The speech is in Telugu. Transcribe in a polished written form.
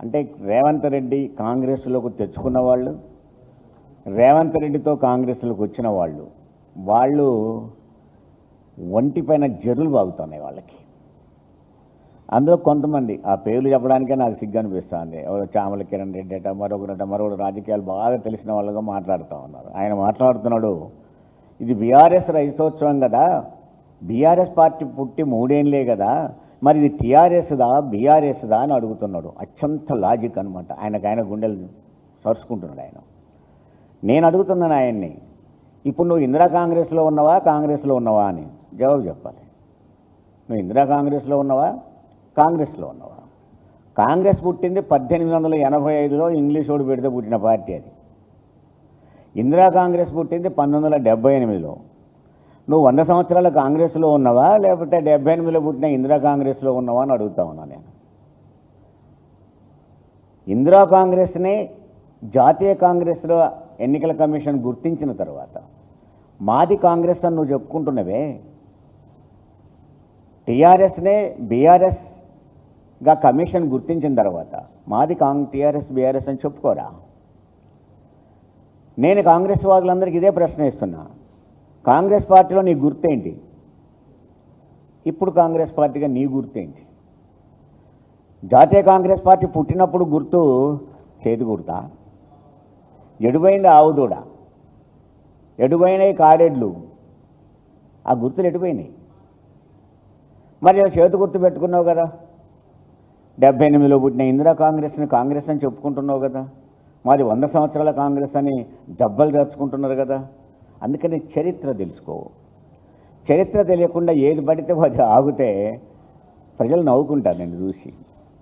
అంటే రేవంత్ రెడ్డి కాంగ్రెస్లోకి తెచ్చుకున్న వాళ్ళు, రేవంత్ రెడ్డితో కాంగ్రెస్లోకి వచ్చిన వాళ్ళు ఒంటిపైన జరులు బాగుతున్నాయి వాళ్ళకి. అందులో కొంతమంది ఆ పేర్లు చెప్పడానికే నాకు సిగ్గు అనిపిస్తుంది. ఎవరో చామల కిరణ్ రెడ్డి అట, మరొకరు రాజకీయాలు బాగా తెలిసిన వాళ్ళుగా మాట్లాడుతూ ఉన్నారు. ఆయన మాట్లాడుతున్నాడు, ఇది బీఆర్ఎస్ రైతోత్సవం కదా, బీఆర్ఎస్ పార్టీ పుట్టి 3 ఏళ్ళే కదా, మరి ఇది టీఆర్ఎస్దా బీఆర్ఎస్దా అని అడుగుతున్నాడు. అత్యంత లాజిక్ అనమాట. ఆయన గుండెలు సరుచుకుంటున్నాడు ఆయన. నేను అడుగుతున్నాను ఆయన్ని, ఇప్పుడు నువ్వు ఇందిరా కాంగ్రెస్లో ఉన్నావా కాంగ్రెస్లో ఉన్నావా అని జవాబు చెప్పాలి. నువ్వు ఇందిరా కాంగ్రెస్లో ఉన్నావా కాంగ్రెస్లో ఉన్నావా? కాంగ్రెస్ పుట్టింది 1885లో ఇంగ్లీషోడు పెడితే పుట్టిన పార్టీ అది. ఇందిరా కాంగ్రెస్ పుట్టింది 1978లో. నువ్వు 100 సంవత్సరాల కాంగ్రెస్లో ఉన్నావా లేకపోతే 78లో పుట్టిన ఇందిరా కాంగ్రెస్లో ఉన్నావా అని అడుగుతా ఉన్నా నేను. ఇందిరా కాంగ్రెస్ని జాతీయ కాంగ్రెస్లో ఎన్నికల కమిషన్ గుర్తించిన తర్వాత మాది కాంగ్రెస్ అని నువ్వు చెప్పుకుంటున్నవే, టీఆర్ఎస్నే బీఆర్ఎస్గా కమిషన్ గుర్తించిన తర్వాత మాది టీఆర్ఎస్ బీఆర్ఎస్ అని చెప్పుకోరా? నేను కాంగ్రెస్ వాళ్ళందరికీ ఇదే ప్రశ్న ఇస్తున్నా. కాంగ్రెస్ పార్టీలో నీ గుర్తేంటి? ఇప్పుడు కాంగ్రెస్ పార్టీగా నీ గుర్తేంటి? జాతీయ కాంగ్రెస్ పార్టీ పుట్టినప్పుడు గుర్తు చేతి గుర్తా? ఎడుపోయింది ఆవుదూడ, ఎడుపోయినాయి కాడెడ్లు, ఆ గుర్తులు ఎడిపోయినాయి. మరి చేతి గుర్తు పెట్టుకున్నావు కదా, 78లో పుట్టిన ఇందిరా కాంగ్రెస్ని కాంగ్రెస్ అని చెప్పుకుంటున్నావు కదా, మాది 100 సంవత్సరాల కాంగ్రెస్ అని జబ్బలు తెరుచుకుంటున్నారు కదా. అందుకని చరిత్ర తెలుసుకోవు. చరిత్ర తెలియకుండా ఏది పడితే అది ఆగితే ప్రజలు నవ్వుకుంటారు నేను చూసి.